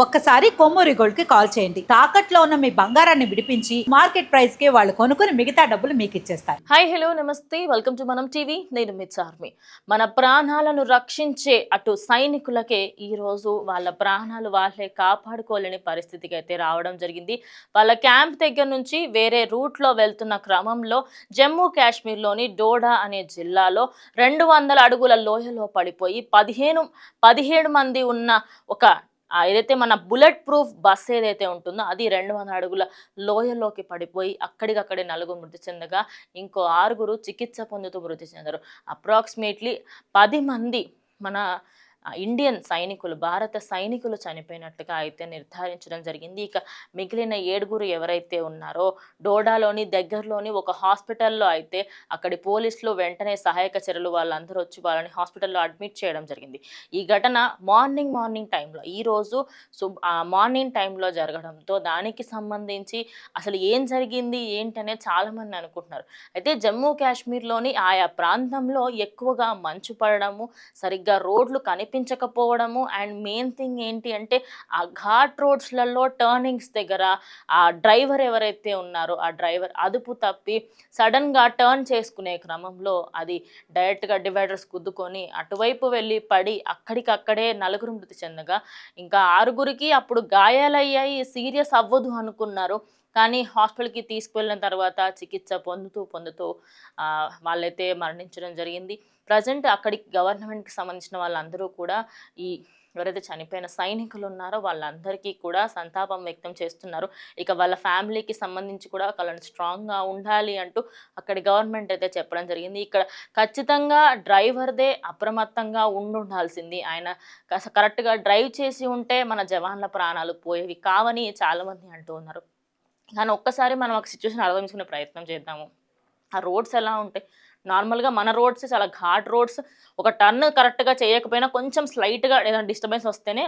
ఒక్కసారి కొమ్మూరి గోల్డ్ కి కాల్ చేయండి. తాకట్లో ఉన్న మీ బంగారాన్ని విడిపించి మార్కెట్ ప్రైస్ కి వాళ్ళు కొనుక్కుని మిగతా డబ్బులు మీకు ఇచ్చేస్తారు. హాయ్ హలో నమస్తే, వెల్కమ్ టు మనం టీవీ. నేను మిట్స్ ఆర్మీ. మన ప్రాణాలను రక్షించే అటు సైనికులకే ఈరోజు వాళ్ళ ప్రాణాలు వాళ్ళే కాపాడుకోలేని పరిస్థితికి అయితే రావడం జరిగింది. వాళ్ళ క్యాంప్ దగ్గర నుంచి వేరే రూట్లో వెళ్తున్న క్రమంలో జమ్మూ కాశ్మీర్లోని డోడా అనే జిల్లాలో 200 అడుగుల లోయలో పడిపోయి 17 మంది ఉన్న ఒక ఏదైతే మన బుల్లెట్ ప్రూఫ్ బస్ ఏదైతే ఉంటుందో అది 200 అడుగుల లోయలోకి పడిపోయి అక్కడికక్కడే నలుగురు మృతి చెందగా ఇంకో 6 చికిత్స పొందుతూ మృతి చెందారు. అప్రాక్సిమేట్లీ 10 మంది మన ఇండియన్ సైనికులు, భారత సైనికులు చనిపోయినట్టుగా అయితే నిర్ధారించడం జరిగింది. ఇక మిగిలిన 7 ఎవరైతే ఉన్నారో డోడాలోని దగ్గరలోని ఒక హాస్పిటల్లో అయితే అక్కడి పోలీసులు వెంటనే సహాయక చర్యలు వాళ్ళందరూ వచ్చి వాళ్ళని హాస్పిటల్లో అడ్మిట్ చేయడం జరిగింది. ఈ ఘటన మార్నింగ్ టైంలో ఈరోజు మార్నింగ్ టైంలో జరగడంతో దానికి సంబంధించి అసలు ఏం జరిగింది ఏంటి అనేది చాలామంది అనుకుంటున్నారు. అయితే జమ్మూ కాశ్మీర్లోని ఆయా ప్రాంతంలో ఎక్కువగా మంచు పడడము, సరిగ్గా రోడ్లు కనిపించకపోవడము అండ్ మెయిన్ థింగ్ ఏంటి అంటే ఆ ఘాట్ రోడ్స్లలో టర్నింగ్స్ దగ్గర ఆ డ్రైవర్ ఎవరైతే ఉన్నారో ఆ డ్రైవర్ అదుపు తప్పి సడన్గా టర్న్ చేసుకునే క్రమంలో అది డైరెక్ట్గా డివైడర్స్ గుద్దుకొని అటువైపు వెళ్ళి పడి అక్కడికక్కడే 4 మృతి చెందగా ఇంకా 6కి అప్పుడు గాయాలయ్యాయి, సీరియస్ అవ్వదు అనుకున్నారు. కానీ హాస్పిటల్కి తీసుకువెళ్ళిన తర్వాత చికిత్స పొందుతూ వాళ్ళైతే మరణించడం జరిగింది. ప్రజెంట్ అక్కడికి గవర్నమెంట్కి సంబంధించిన వాళ్ళందరూ కూడా ఈ ఎవరైతే చనిపోయిన సైనికులు ఉన్నారో వాళ్ళందరికీ కూడా సంతాపం వ్యక్తం చేస్తున్నారు. ఇక వాళ్ళ ఫ్యామిలీకి సంబంధించి కూడా వాళ్ళని స్ట్రాంగ్గా ఉండాలి అంటూ అక్కడి గవర్నమెంట్ అయితే చెప్పడం జరిగింది. ఇక్కడ ఖచ్చితంగా డ్రైవర్దే అప్రమత్తంగా ఉండాల్సింది. ఆయన కరెక్ట్గా డ్రైవ్ చేసి ఉంటే మన జవాన్ల ప్రాణాలు పోయేవి కావని చాలామంది అంటూ ఉన్నారు. కానీ ఒక్కసారి మనం ఒక సిచ్యువేషన్ అర్థం చేసుకునే ప్రయత్నం చేద్దాము. ఆ రోడ్స్ ఎలా ఉంటాయి? నార్మల్గా మన రోడ్స్ చాలా ఘాట్ రోడ్స్, ఒక టర్న్ కరెక్ట్గా చేయకపోయినా కొంచెం స్లైట్గా ఏదైనా డిస్టర్బెన్స్ వస్తేనే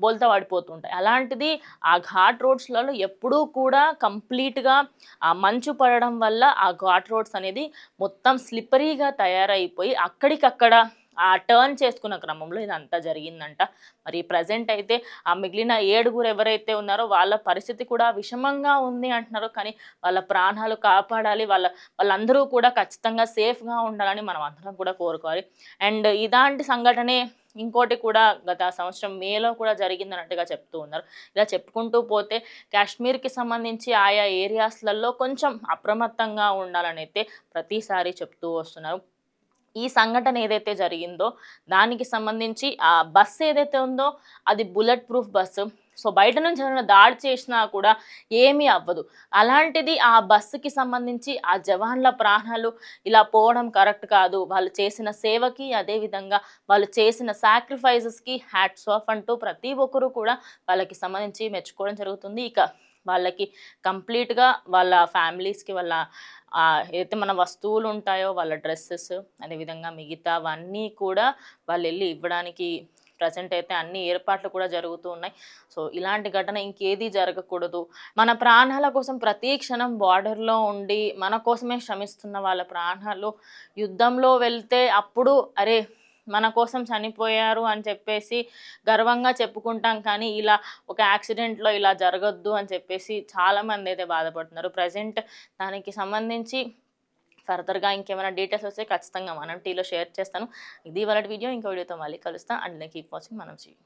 బోల్తా పడిపోతుంటాయి. అలాంటిది ఆ ఘాట్ రోడ్స్లలో ఎప్పుడూ కూడా కంప్లీట్గా ఆ మంచు పడడం వల్ల ఆ ఘాట్ రోడ్స్ అనేది మొత్తం స్లిప్పరీగా తయారైపోయి అక్కడికక్కడ ఆ టర్న్ చేసుకున్న క్రమంలో ఇదంతా జరిగిందంట. మరి ప్రజెంట్ అయితే ఆ మిగిలిన 7 ఎవరైతే ఉన్నారో వాళ్ళ పరిస్థితి కూడా విషమంగా ఉంది అంటున్నారు. కానీ వాళ్ళ ప్రాణాలు కాపాడాలి, వాళ్ళందరూ కూడా ఖచ్చితంగా సేఫ్గా ఉండాలని మనం అందరం కూడా కోరుకోవాలి. అండ్ ఇలాంటి సంఘటనే ఇంకోటి కూడా గత సంవత్సరం మేలో కూడా జరిగిందన్నట్టుగా చెప్తూ ఉన్నారు. ఇలా చెప్పుకుంటూ పోతే కాశ్మీర్కి సంబంధించి ఆయా ఏరియాస్లలో కొంచెం అప్రమత్తంగా ఉండాలని అయితే ప్రతిసారి చెప్తూ వస్తున్నారు. ఈ సంఘటన ఏదైతే జరిగిందో దానికి సంబంధించి ఆ బస్సు ఏదైతే ఉందో అది బుల్లెట్ ప్రూఫ్ బస్సు. సో బయట నుంచి ఏమైనా దాడి చేసినా కూడా ఏమీ అవ్వదు. అలాంటిది ఆ బస్సుకి సంబంధించి ఆ జవాన్ల ప్రాణాలు ఇలా పోవడం కరెక్ట్ కాదు. వాళ్ళు చేసిన సేవకి, అదేవిధంగా వాళ్ళు చేసిన సాక్రిఫైజెస్కి హ్యాట్స్ ఆఫ్ అంటూ ప్రతి ఒక్కరూ కూడా వాళ్ళకి సంబంధించి మెచ్చుకోవడం జరుగుతుంది. ఇక వాళ్ళకి కంప్లీట్గా వాళ్ళ ఫ్యామిలీస్కి వాళ్ళ ఏదైతే మన వస్తువులు ఉంటాయో వాళ్ళ డ్రెస్సెస్, అదేవిధంగా మిగతావన్నీ కూడా వాళ్ళు వెళ్ళి ఇవ్వడానికి ప్రజెంట్ అయితే అన్ని ఏర్పాట్లు కూడా జరుగుతూ ఉన్నాయి. సో ఇలాంటి ఘటన ఇంకేది జరగకూడదు. మన ప్రాణాల కోసం ప్రతి క్షణం బార్డర్లో ఉండి మన కోసమే శ్రమిస్తున్న వాళ్ళ ప్రాణాలు యుద్ధంలో వెళ్తే అప్పుడు అరే మన కోసం చనిపోయారు అని చెప్పేసి గర్వంగా చెప్పుకుంటాం. కానీ ఇలా ఒక యాక్సిడెంట్లో ఇలా జరగద్దు అని చెప్పేసి చాలామంది అయితే బాధపడుతున్నారు. ప్రజెంట్ దానికి సంబంధించి ఫర్దర్గా ఇంకేమైనా డీటెయిల్స్ వస్తే ఖచ్చితంగా మనం టీలో షేర్ చేస్తాను. ఇది వాళ్ళ వీడియో. ఇంకో వీడియోతో మళ్ళీ కలుస్తాను. అండ్ కీప్ వాచింగ్ మనం టీవీ.